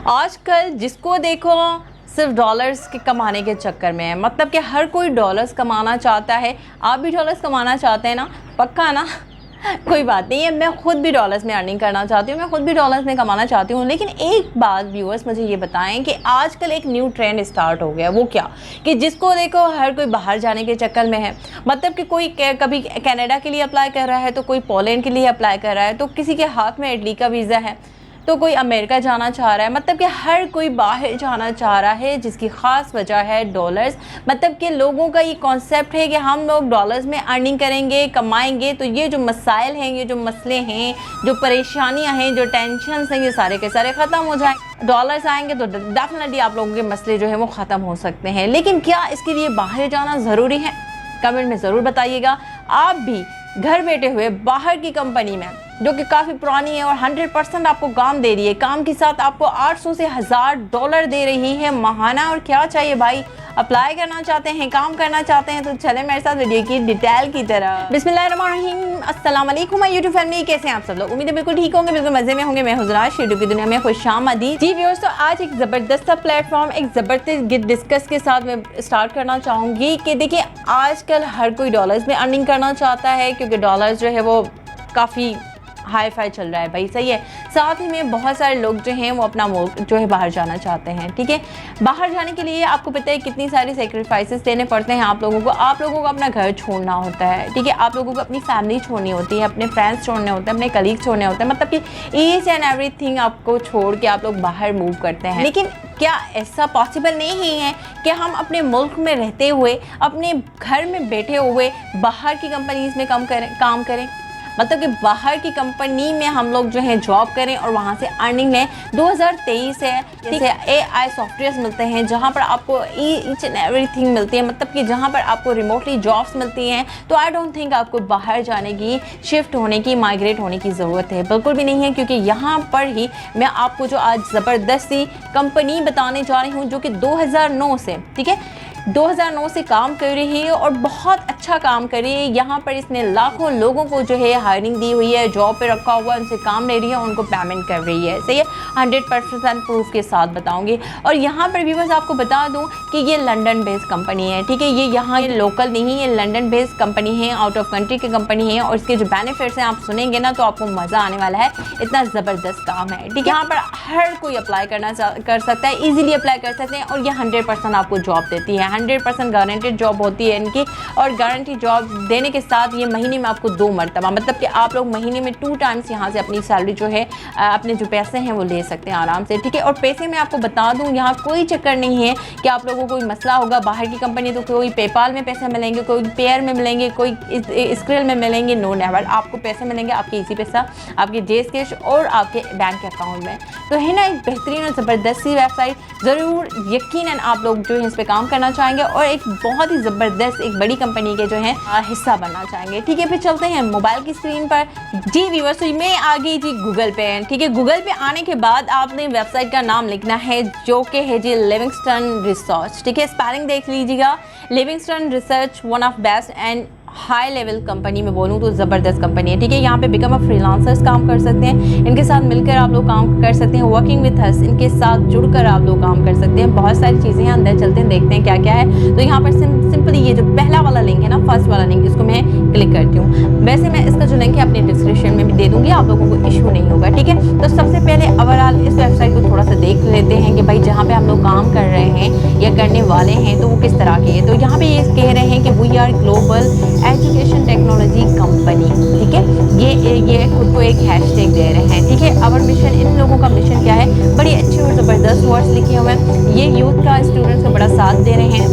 आजकल जिसको देखो सिर्फ डॉलर्स के कमाने के चक्कर में है, मतलब कि हर कोई डॉलर्स कमाना चाहता है। आप भी डॉलर्स कमाना चाहते हैं ना? पक्का ना? कोई बात नहीं है, मैं खुद भी डॉलर्स में अर्निंग करना चाहती हूँ, मैं खुद भी डॉलर्स में कमाना चाहती हूँ। लेकिन एक बात व्यूअर्स मुझे ये बताएं कि आजकल एक न्यू ट्रेंड स्टार्ट हो गया। वो क्या कि जिसको देखो हर कोई बाहर जाने के चक्कर में है। मतलब कि कोई कभी कनाडा के लिए अप्लाई कर रहा है, तो कोई पोलैंड के लिए अप्लाई कर रहा है, तो किसी के हाथ में इटली का वीज़ा है, तो कोई अमेरिका जाना चाह रहा है। मतलब कि हर कोई बाहर जाना चाह रहा है, जिसकी ख़ास वजह है डॉलर्स। मतलब कि लोगों का ये कॉन्सेप्ट है कि हम लोग डॉलर्स में अर्निंग करेंगे, कमाएंगे, तो ये जो मसाइल हैं, ये जो मसले हैं, जो परेशानियां हैं, जो टेंशन हैं, ये सारे के सारे ख़त्म हो जाएंगे। डॉलर्स आएंगे तो डेफिनेटली आप लोगों के मसले जो है वो ख़त्म हो सकते हैं। लेकिन क्या इसके लिए बाहर जाना ज़रूरी है? कमेंट में ज़रूर बताइएगा। आप भी घर बैठे हुए बाहर की कंपनी में जो कि काफ़ी पुरानी है और 100% आपको काम दे रही है, काम के साथ आपको 800 से $1000 दे रही है माहाना, और क्या चाहिए भाई? अप्लाई करना चाहते हैं, काम करना चाहते हैं, तो चले मेरे साथ वीडियो की डिटेल की तरह। बिस्मिल्लाहिर्रहमानिर्रहीम, अस्सलाम वालेकुम माय यूट्यूब फैमिली, कैसे हैं आप सब लोग? उम्मीद है बिल्कुल ठीक होंगे, बिल्कुल मजे में होंगे। मैं हुजरात यूट्यूब की दुनिया में खुशामदीद। जी व्यूअर्स, तो आज एक ज़बरदस्त सा प्लेटफॉर्म, एक ज़बरदस्त डिस्कस के साथ मैं स्टार्ट करना चाहूँगी कि देखिए आजकल हर कोई डॉलर्स में अर्निंग करना चाहता है, क्योंकि डॉलर्स जो है वो काफ़ी हाई फाई चल रहा है भाई, सही है। साथ ही में बहुत सारे लोग जो हैं वो अपना मुल्क जो है बाहर जाना चाहते हैं, ठीक है। बाहर जाने के लिए आपको पता है कितनी सारी सेक्रीफाइसेस देने पड़ते हैं आप लोगों को। आप लोगों को अपना घर छोड़ना होता है, ठीक है। आप लोगों को अपनी फैमिली छोड़नी होती है, अपने फ्रेंड्स छोड़ने होते हैं, अपने कलीग छोड़ने होते हैं। मतलब कि ईच एंड एवरीथिंग आपको छोड़ के आप लोग बाहर मूव करते हैं। लेकिन क्या ऐसा पॉसिबल नहीं है कि हम अपने मुल्क में रहते हुए, अपने घर में बैठे हुए बाहर की कंपनीज़ में काम करें? मतलब कि बाहर की कंपनी में हम लोग जो है जॉब करें और वहाँ से अर्निंग लें। 2023 है, जैसे AI सॉफ्टवेयर्स मिलते हैं जहाँ पर आपको ईच एंड एवरीथिंग मिलती है, मतलब कि जहाँ पर आपको रिमोटली जॉब्स मिलती हैं। तो आई डोंट थिंक आपको बाहर जाने की, शिफ्ट होने की, माइग्रेट होने की ज़रूरत है, बिल्कुल भी नहीं है। क्योंकि यहाँ पर ही मैं आपको जो आज ज़बरदस्ती कंपनी बताने जा रही हूँ, जो कि 2009 से, ठीक है, 2009 से काम कर रही है और बहुत अच्छा काम कर रही है। यहाँ पर इसने लाखों लोगों को जो है हायरिंग दी हुई है, जॉब पे रखा हुआ है, उनसे काम ले रही है, उनको पेमेंट कर रही है, सही है। 100% प्रूफ के साथ बताऊंगी। और यहाँ पर भी बस आपको बता दूँ कि ये लंदन बेस्ड कंपनी है, ठीक है। ये यहाँ लोकल नहीं है, ये लंदन बेस्ड कंपनी है, आउट ऑफ कंट्री की कंपनी है। और इसके जो बेनिफिट्स हैं आप सुनेंगे ना तो आपको मज़ा आने वाला है, इतना ज़बरदस्त काम है, ठीक है। यहाँ पर हर कोई अप्लाई कर सकता है, ईजिली अप्लाई कर सकते हैं। और ये 100% आपको जॉब देती है, 100% गारंटेड जॉब होती है इनकी। और गारंटी जॉब देने के साथ ये महीने में आपको 2 मरतबा, मतलब कि आप लोग महीने में 2 टाइम्स यहाँ से अपनी सैलरी जो है, अपने जो पैसे हैं वो ले सकते हैं आराम से, ठीक है। और पैसे में आपको बता दूँ, यहाँ कोई चक्कर नहीं है कि आप लोगों को कोई मसला होगा। बाहर की कंपनी तो कोई पेपाल में पैसे मिलेंगे, कोई पेयर में मिलेंगे, कोई स्क्रिल में मिलेंगे, नो नेवर। आपको पैसे मिलेंगे आपके इसी पैसा, आपके जेस कैश और आपके बैंक अकाउंट में। तो है ना एक बेहतरीन और ज़बरदस्त सी वेबसाइट, ज़रूर यकीनन आप लोग जो है इस पर काम करना चाहेंगे और एक बहुत ही ज़बरदस्त एक बड़ी कंपनी के जो है हिस्सा बनना चाहेंगे, ठीक है। फिर चलते हैं मोबाइल की स्क्रीन पर। जी व्यूअर्स, तो मैं आ गई जी गूगल पे, ठीक है। गूगल पे आने के बाद आपने वेबसाइट का नाम लिखना है, जो कि है जी लिविंगस्टन रिसर्च, ठीक है। स्पेलिंग देख लीजिएगा, Livingstone research, one of best and high level company में बोलूँ तो ज़बरदस्त कंपनी है, ठीक है। यहाँ पे बिकम अ फ्रीलांसर्स काम कर सकते हैं, इनके साथ मिलकर आप लोग काम कर सकते हैं, वर्किंग विथ अस, इनके साथ जुड़कर आप लोग काम कर सकते हैं। बहुत सारी चीज़ें हैं, अंदर चलते हैं देखते हैं क्या क्या है। तो यहाँ पर सिंपली ये जो पहला वाला लिंक है ना, फर्स्ट वाला लिंक, इसको मैं क्लिक करती हूँ। वैसे मैं इसका जो लिंक है अपने डिस्क्रिप्शन में भी दे दूँगी, आप लोगों को इशू नहीं होगा, ठीक है। तो सबसे पहले ओवरऑल इस वेबसाइट को थोड़ा सा देख लेते हैं कि भाई जहाँ पर हम लोग काम कर रहे हैं या करने वाले हैं तो वो किस तरह की है। तो यहाँ पर ये कह रहे हैं कि we are global education technology company, ठीक है। ये खुद को एक हैशटैग दे रहे हैं, ठीक है। आवर मिशन, इन लोगों का मिशन क्या है, बड़ी अच्छी और ज़बरदस्त वर्ड्स लिखे हुए हैं। ये यूथ का, स्टूडेंट्स का बड़ा साथ दे रहे हैं।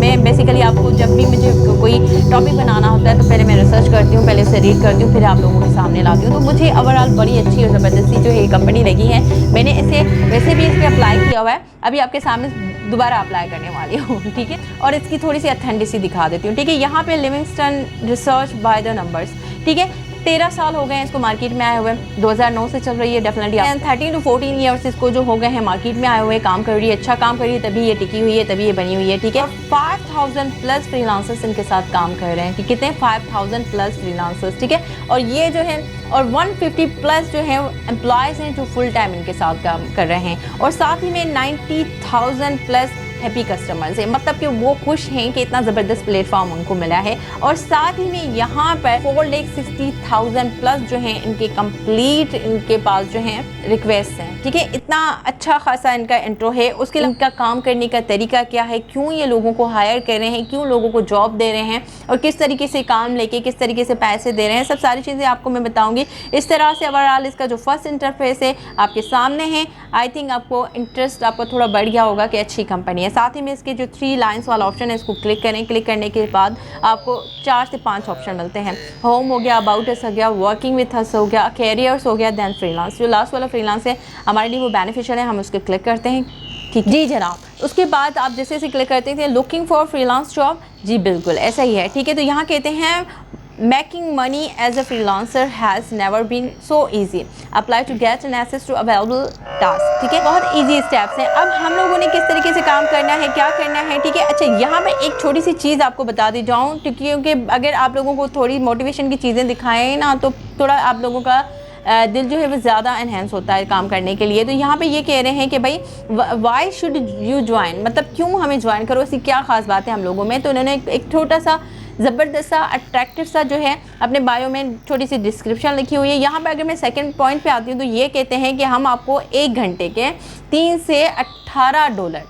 मैं बेसिकली आपको जब भी मुझे कोई टॉपिक बनाना होता है तो पहले मैं रिसर्च करती हूँ, पहले उसे रीड करती हूँ, फिर आप लोगों के सामने लाती हूँ। तो मुझे ओवरऑल बड़ी अच्छी और ज़बरदस्ती जो है कंपनी लगी है। मैंने इसे वैसे भी इस पर अप्लाई किया हुआ है, अभी आपके सामने दोबारा अप्लाई करने वाली हूँ, ठीक है। और इसकी थोड़ी सी अथेंटिसिटी दिखा देती हूँ, ठीक है। यहाँ पे Livingstone research by the numbers, ठीक है। 13 साल हो गए हैं इसको मार्केट में आए हुए, 2009 से चल रही है डेफिनेटली। 13 to 14 ईयर्स इसको जो हो गए हैं मार्केट में आए हुए, काम कर रही है, अच्छा काम कर रही है, तभी ये टिकी हुई है, तभी ये बनी हुई है, ठीक है। 5000 प्लस फ्रीलांसर्स इनके साथ काम कर रहे हैं, कितने 5000 प्लस फ्रीलांसर्स, ठीक है। और ये जो है और 150 प्लस जो है एम्प्लॉयज़ हैं जो फुल टाइम इनके साथ काम कर रहे हैं, और साथ ही में 90,000 प्लस हैप्पी कस्टमर्स हैं, मतलब कि वो खुश हैं कि इतना ज़बरदस्त प्लेटफॉर्म उनको मिला है। और साथ ही में यहाँ पर 4,60,000 प्लस जो हैं इनके कंप्लीट इनके पास जो हैं रिक्वेस्ट हैं, ठीक है। इतना अच्छा खासा इनका इंट्रो है। उसके लिए इनका काम करने का तरीका क्या है, क्यों ये लोगों को हायर कर रहे हैं, क्यों लोगों को जॉब दे रहे हैं, और किस तरीके से काम लेके किस तरीके से पैसे दे रहे हैं, सब सारी चीज़ें आपको मैं बताऊँगी। इस तरह से ओवरऑल इसका जो फर्स्ट इंटरफेस है आपके सामने है। आई थिंक आपको इंटरेस्ट आपको थोड़ा बढ़ गया होगा कि अच्छी कंपनी है। साथ ही में इसके जो 3 लाइन्स वाला ऑप्शन है इसको क्लिक करें। क्लिक करने के बाद आपको 4 से 5 ऑप्शन मिलते हैं। होम हो गया, अबाउट अस हो गया, वर्किंग विथ अस हो गया, कैरियर्स हो गया, दैन फ्रीलांस। जो लास्ट वाला फ्रीलांस है हमारे लिए वो बेनिफिशियल है, हम उसको क्लिक करते हैं, ठीक जी जनाब। उसके बाद आप जैसे जैसे क्लिक करते थे लुकिंग फॉर फ्रीलांस जॉब, जी बिल्कुल ऐसा ही है, ठीक है। तो यहाँ कहते हैं Making money as a freelancer has never been so easy. Apply to get an access to available tasks. ठीक है, बहुत easy steps हैं। अब हम लोगों ने किस तरीके से काम करना है, क्या करना है, ठीक है। अच्छा, यहाँ मैं एक छोटी सी चीज़ आपको बता दी जाऊँ, क्योंकि अगर आप लोगों को थोड़ी मोटिवेशन की चीज़ें दिखाएं ना, तो थोड़ा आप लोगों का दिल जो है वो ज़्यादा इन्हेंस होता है काम करने के लिए। तो यहाँ पे ये कह रहे हैं कि भाई वाई शुड यू ज्वाइन, मतलब क्यों हमें ज्वाइन करो, ऐसी क्या ख़ास बात है हम लोगों में। तो उन्होंने एक छोटा सा ज़बरदस्त सा अट्रैक्टिव सा जो है अपने बायो में छोटी सी डिस्क्रिप्शन लिखी हुई है। यहाँ पे अगर मैं सेकंड पॉइंट पे आती हूँ तो ये कहते हैं कि हम आपको 1 घंटे के 3 से 18 डॉलर,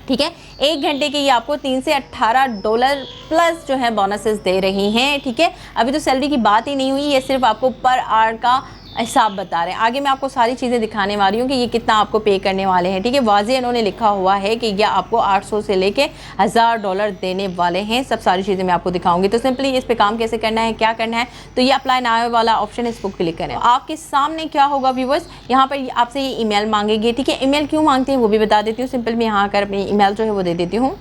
ठीक है, 1 घंटे के ये आपको 3 से 18 डॉलर प्लस जो है बोनसेस दे रही हैं, ठीक है। अभी तो सैलरी की बात ही नहीं हुई, ये सिर्फ आपको पर आवर का हिसाब बता रहे हैं। आगे मैं आपको सारी चीज़ें दिखाने वाली हूँ कि ये कितना आपको पे करने वाले हैं, ठीक है। वाज़े इन्होंने लिखा हुआ है कि ये आपको 800 से लेके 1000 डॉलर देने वाले हैं। सब सारी चीज़ें मैं आपको दिखाऊंगी। तो सिंपली इस पे काम कैसे करना है, क्या करना है, तो ये अप्लाई नाउ वाला ऑप्शन है, इसको क्लिक करें। आपके सामने क्या होगा व्यूवर्स, यहाँ पर आपसे ये ईमेल मांगेगी, ठीक है। ईमेल क्यों मांगते हैं वो भी बता देती हूँ। सिंपल मैं यहाँ आकर अपनी ईमेल जो है वो दे देती हूँ।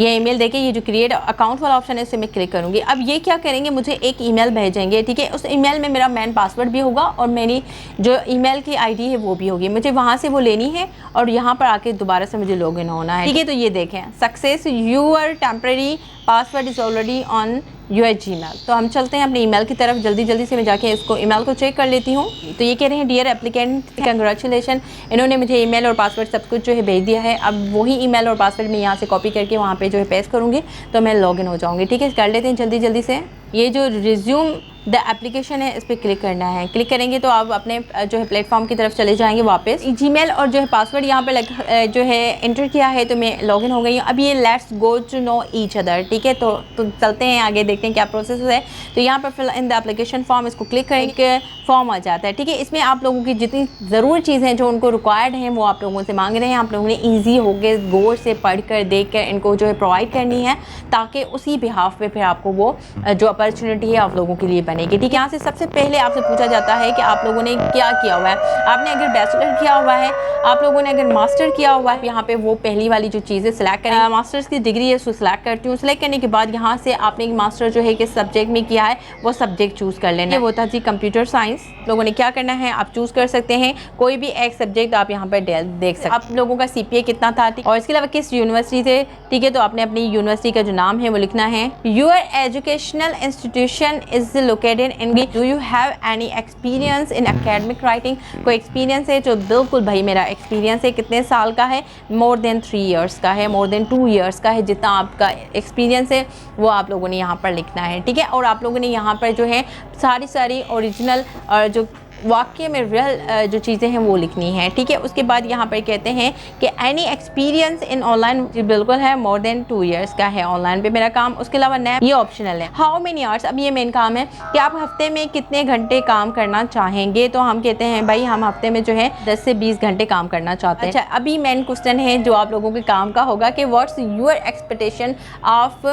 ये ईमेल देके ये जो क्रिएट अकाउंट वाला ऑप्शन है इसे मैं क्लिक करूँगी। अब ये क्या करेंगे, मुझे एक ईमेल भेजेंगे, ठीक है। उस ईमेल में मेरा मेन पासवर्ड भी होगा और मेरी जो ईमेल की आईडी है वो भी होगी। मुझे वहाँ से वो लेनी है और यहाँ पर आके दोबारा से मुझे लॉगिन होना है, ठीक है। तो ये देखें, success your temporary password is already on your Gmail. तो हम चलते हैं अपनी ईमेल की तरफ। जल्दी से मैं जाके इसको ईमेल को चेक कर लेती हूँ। तो ये कह रहे हैं डियर एप्लीकेंट कंग्रेचुलेशन, इन्होंने मुझे ईमेल और पासवर्ड सब कुछ जो है भेज दिया है। अब वही ईमेल और पासवर्ड मैं यहाँ से कॉपी करके वहाँ पे जो है पेस्ट करूँगी तो मैं लॉगिन हो जाऊँगी, ठीक है। कर लेते हैं जल्दी से। ये जो रिज्यूम द एप्लीकेशन है इस पर क्लिक करना है। क्लिक करेंगे तो आप अपने जो है प्लेटफॉर्म की तरफ चले जाएंगे वापस। जीमेल और जो है पासवर्ड यहाँ पे जो है एंटर किया है तो मैं लॉगिन हो गई हूँ। अब ये let's go to know each other, ठीक है। तो चलते हैं आगे, देखते हैं क्या प्रोसेस है। तो यहाँ पर fill in the application form, इसको क्लिक करेंगे, फॉर्म आ जाता है, ठीक है। इसमें आप लोगों की जितनी ज़रूर चीज़ें जो उनको रिक्वायर्ड हैं वो आप लोगों से मांग रहे हैं। आप लोगों ने ईजी हो गए गौर से पढ़ कर देख कर इनको जो है प्रोवाइड करनी है, ताकि उसी बिहाफ पे फिर आपको वो जो अपॉर्चुनिटी है आप लोगों के लिए बनेगी, ठीक है। यहाँ से सबसे पहले आपसे पूछा जाता है कि आप लोगों ने क्या किया हुआ है। आपने अगर बैचलर किया हुआ है, आप लोगों ने अगर मास्टर किया हुआ है, यहाँ पे वो पहली वाली जो चीज़ें सिलेक्ट करें। मास्टर्स की डिग्री है उसको सिलेक्ट करती हूँ। सिलेक्ट करने के बाद यहाँ से आपने मास्टर जो है किस सब्जेक्ट में किया है वो सब्जेक्ट चूज़ कर लेना है। वो था जी कंप्यूटर साइंस। लोगों ने क्या करना है, आप चूज़ कर सकते हैं कोई भी एक सब्जेक्ट आप यहाँ पर देख सकते हैं। आप लोगों का CPA कितना था, और इसके अलावा किस यूनिवर्सिटी से, ठीक है। तो आपने अपनी यूनिवर्सिटी का जो नाम है वो लिखना है। Your educational institution is located in, do you have any experience in academic writing. कोई एक्सपीरियंस है, जो बिल्कुल भाई मेरा एक्सपीरियंस है, कितने साल का है, मोर देन 3 ईयर्स का है, मोर देन 2 ईयर्स का है, जितना आपका एक्सपीरियंस है वो आप लोगों ने यहाँ पर लिखना है, ठीक है। और आप लोगों ने यहाँ पर जो है सारी ओरिजिनल और जो वाकई में रियल जो चीज़ें हैं वो लिखनी है, ठीक है। उसके बाद यहाँ पर कहते हैं कि एनी एक्सपीरियंस इन ऑनलाइन, बिल्कुल है, मोर देन 2 ईयर्स का है ऑनलाइन पे मेरा काम। उसके अलावा नैप ये ऑप्शनल है। हाउ मेनी आवर्स, अब ये मेन काम है कि आप हफ्ते में कितने घंटे काम करना चाहेंगे। तो हम कहते हैं भाई हम हफ्ते में जो है 10 से 20 घंटे काम करना चाहते हैं। अच्छा, अभी मेन क्वेश्चन है जो आप लोगों के काम का होगा कि what's your expectation of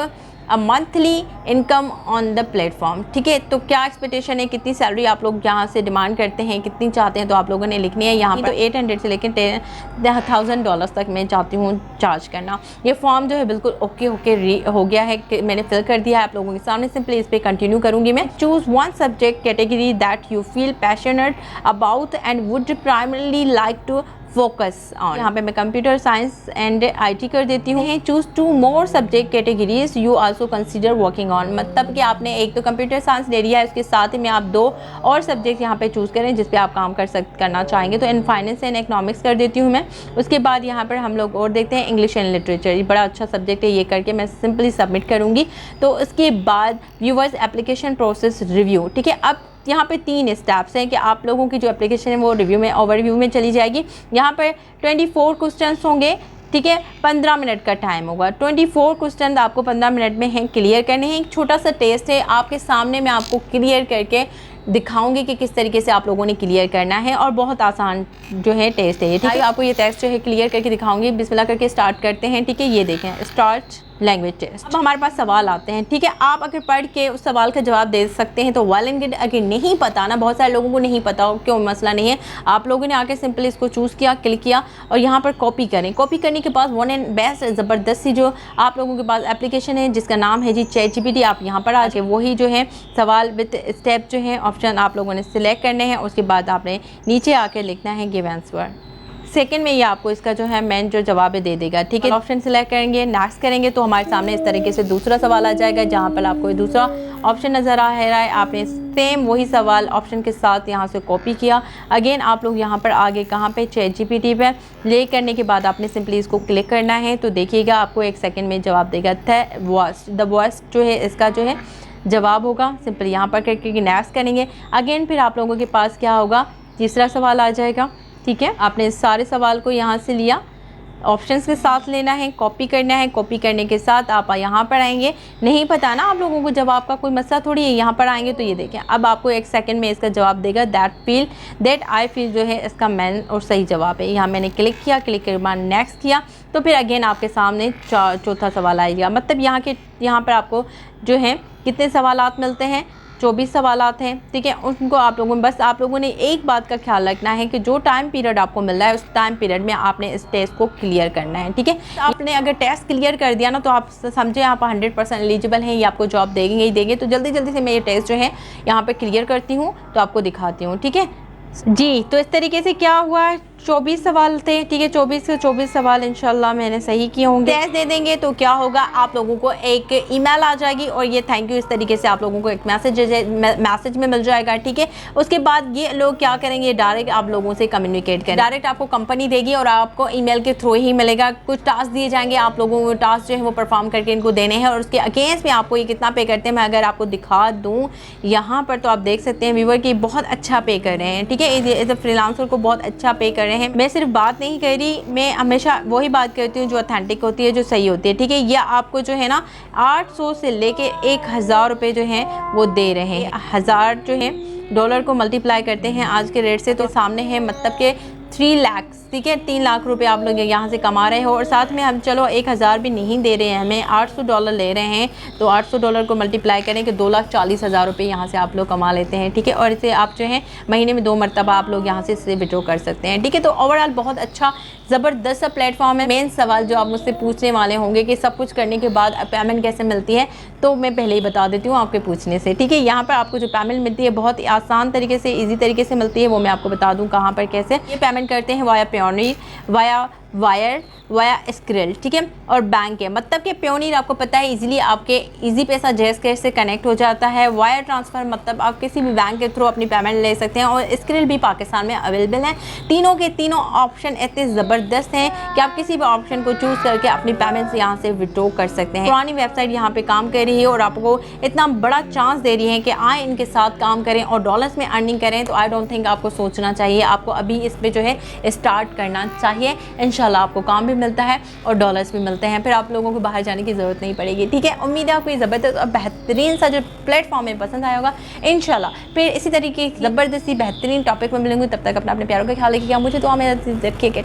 a monthly income on the platform. ठीक है, तो क्या एक्सपेक्टेशन है, कितनी सैलरी आप लोग यहाँ से डिमांड करते हैं, कितनी चाहते हैं, तो आप लोगों ने लिखनी है यहाँ पर। तो 800 से लेकर $10,000 तक मैं चाहती हूँ चार्ज करना। ये फॉर्म जो है बिल्कुल ओके हो गया है कि मैंने फिल कर दिया है आप लोगों के सामने। सिंपली इस पर कंटिन्यू करूँगी मैं। Choose one subject category that you feel passionate about and would primarily like to focus on. यहाँ पे मैं कंप्यूटर साइंस एंड आईटी कर देती हूँ। Choose 2 more subject categories you also consider working on. मतलब कि आपने एक तो कंप्यूटर साइंस ले लिया है, उसके साथ ही में आप 2 और सब्जेक्ट यहाँ पे चूज़ करें जिस पे आप काम करना चाहेंगे। तो इन फाइनेंस एंड इकोनॉमिक्स कर देती हूँ मैं। उसके बाद यहाँ पर हम लोग और देखते हैं इंग्लिश एंड लिटरेचर। ये बड़ा अच्छा सब्जेक्ट है, ये करके मैं सिंपली सबमिट करूँगी। तो उसके बाद व्यूअर्स एप्लीकेशन प्रोसेस रिव्यू। ठीक है, अब यहाँ पे 3 स्टेप्स हैं कि आप लोगों की जो एप्लीकेशन है वो रिव्यू में ओवरव्यू में चली जाएगी। यहाँ पर 24 क्वेश्चंस होंगे। ठीक है, 15 मिनट का टाइम होगा। 24 क्वेश्चन आपको 15 मिनट में हैं क्लियर करने हैं। एक छोटा सा टेस्ट है आपके सामने, मैं आपको क्लियर करके दिखाऊंगी कि किस तरीके से आप लोगों ने क्लियर करना है, और बहुत आसान जो है टेस्ट है ये। ठीक है, आपको ये टेस्ट जो है क्लियर करके दिखाऊंगी। बिस्मिल्लाह करके स्टार्ट करते हैं। ठीक है, ये देखें, स्टार्ट लैंग्वेज टेस्ट। अब हमारे पास सवाल आते हैं। ठीक है, आप अगर पढ़ के उस सवाल का जवाब दे सकते हैं तो वेल एंड गुड। अगर नहीं पता ना, बहुत सारे लोगों को नहीं पता हो, क्यों मसला नहीं है, आप लोगों ने आके सिंपली इसको चूज़ किया, क्लिक किया और यहाँ पर कॉपी करें। कॉपी करने के बाद वन एंड बेस्ट ज़बरदस्त सी जो आप लोगों के पास एप्लीकेशन है जिसका नाम है जी ChatGPT, आप यहाँ पर आके वही जो है सवाल विद स्टेप जो है ऑप्शन आप लोगों ने सिलेक्ट करने हैं। उसके बाद आपने नीचे आकर लिखना है गिव आंसर। सेकंड में ये आपको इसका जो है मेन जो जवाब है दे देगा। ठीक है, ऑप्शन सिलेक्ट करेंगे, नेक्स्ट करेंगे तो हमारे सामने इस तरीके से दूसरा सवाल आ जाएगा जहाँ पर आपको दूसरा ऑप्शन नज़र आ रहा है। आपने सेम वही सवाल ऑप्शन के साथ यहाँ से कॉपी किया। अगेन आप लोग यहाँ पर आगे कहाँ पे ChatGPT पे ले करने के बाद आपने सिंपली इसको क्लिक करना है। तो देखिएगा आपको 1 सेकेंड में जवाब देगा। द वॉइस जो है इसका जो है जवाब होगा। सिंपली यहाँ पर करके नेक्स्ट करेंगे। अगेन फिर आप लोगों के पास क्या होगा, तीसरा सवाल आ जाएगा। ठीक है, आपने सारे सवाल को यहाँ से लिया, ऑप्शंस के साथ लेना है, कॉपी करना है। कॉपी करने के साथ आप यहाँ पर आएंगे। नहीं पता ना आप लोगों को जवाब का कोई मसला थोड़ी है, यहाँ पर आएंगे तो ये देखें अब आपको 1 सेकंड में इसका जवाब देगा। दैट आई फील जो है इसका मेन और सही जवाब है। यहाँ मैंने क्लिक किया, क्लिक के बाद नेक्स्ट किया तो फिर अगेन आपके सामने चौथा सवाल आएगा। मतलब यहाँ पर आपको जो है कितने सवालात मिलते हैं, 24 सवालात हैं। ठीक है, उनको आप लोगों ने एक बात का ख्याल रखना है कि जो टाइम पीरियड आपको मिल रहा है उस टाइम पीरियड में आपने इस टेस्ट को क्लियर करना है। ठीक है, आपने अगर टेस्ट क्लियर कर दिया ना तो आप समझे आप 100% एलिजिबल हैं, ये आपको जॉब देंगे ही देंगे। तो जल्दी जल्दी से मैं ये टेस्ट जो है यहाँ पर क्लियर करती हूँ तो आपको दिखाती हूँ। ठीक है जी, तो इस तरीके से क्या हुआ, 24 सवाल थे। ठीक है, 24 के 24 सवाल इंशाल्लाह मैंने सही किए होंगे। टेस्ट दे देंगे तो क्या होगा, आप लोगों को एक ईमेल आ जाएगी और ये थैंक यू इस तरीके से आप लोगों को एक मैसेज में मिल जाएगा। ठीक है, उसके बाद ये लोग क्या करेंगे, डायरेक्ट आप लोगों से कम्युनिकेट करें। डायरेक्ट आपको कंपनी देगी और आपको ईमेल के थ्रू ही मिलेगा। कुछ टास्क दिए जाएंगे, आप लोगों को टास्क जो है वो परफॉर्म करके इनको देने हैं और उसके अगेंस्ट में आपको ये कितना पे करते हैं मैं अगर आपको दिखा दूँ यहाँ पर तो आप देख सकते हैं व्यूअर की बहुत अच्छा पे कर रहे हैं। ठीक है, एज अ फ्रीलांसर को बहुत अच्छा पे कर रहे हैं। मैं सिर्फ बात नहीं कर रही, मैं हमेशा वही बात करती हूँ जो ऑथेंटिक होती है, जो सही होती है। ठीक है, ये आपको जो है ना 800 से लेके 1000 रुपये जो हैं वो दे रहे हैं। 1000 जो है डॉलर को मल्टीप्लाई करते हैं आज के रेट से तो सामने है मतलब कि 3 लाख। ठीक है, 3 लाख रुपए आप लोग यहाँ से कमा रहे हो और साथ में हम चलो 1000 भी नहीं दे रहे हैं, हमें $800 ले रहे हैं तो $800 को मल्टीप्लाई करें कि 2,40,000 रुपये यहाँ से आप लोग कमा लेते हैं। ठीक है, और इसे आप जो है महीने में 2 मरतबा आप लोग यहाँ से इसे विड्रॉ कर सकते हैं। ठीक है, तो ओवरऑल बहुत अच्छा ज़बरदस्त सा प्लेटफॉर्म है। मेन सवाल जो आप मुझसे पूछने वाले होंगे कि सब कुछ करने के बाद पेमेंट कैसे मिलती है, तो मैं पहले ही बता देती हूँ आपके पूछने से। ठीक है, यहाँ पर आपको जो पेमेंट मिलती है बहुत ही आसान तरीके से, ईजी तरीके से मिलती है, वो मैं आपको बता दूँ कहाँ पर कैसे ये पेमेंट करते हैं। Via Payoneer, via wire, via skill. ठीक है, और बैंक है। मतलब कि पेयोनीर आपको पता है इजीली आपके इजी पैसा जैस कैश से कनेक्ट हो जाता है। वायर ट्रांसफ़र मतलब आप किसी भी बैंक के थ्रू अपनी पेमेंट ले सकते हैं और स्क्रिल भी पाकिस्तान में अवेलेबल है। तीनों के तीनों ऑप्शन इतने ज़बरदस्त हैं कि आप किसी भी ऑप्शन को चूज़ करके अपनी पेमेंट्स यहाँ से विड्रॉ कर सकते हैं। पुरानी वेबसाइट यहाँ पे काम कर रही है और आपको इतना बड़ा चांस दे रही है कि आए इनके साथ काम करें और डॉलर्स में अर्निंग करें, तो आई डोंट थिंक आपको सोचना चाहिए, आपको अभी इस पर जो है स्टार्ट करना चाहिए। इंशाल्लाह आपको काम भी मिलता है और डॉलर्स भी मिलते हैं, फिर आप लोगों को बाहर जाने की ज़रूरत नहीं पड़ेगी। ठीक है, उम्मीद है आपको ये ज़बरदस्त और बेहतरीन सा जो प्लेटफॉर्म है पसंद आया होगा। इंशाल्लाह फिर इसी तरीके की ज़बरदस्ती बेहतरीन टॉपिक में मिलेंगे। तब तक अपना अपने प्यारों का ख्याल रखिएगा। मुझे दुआ में रखिएगा।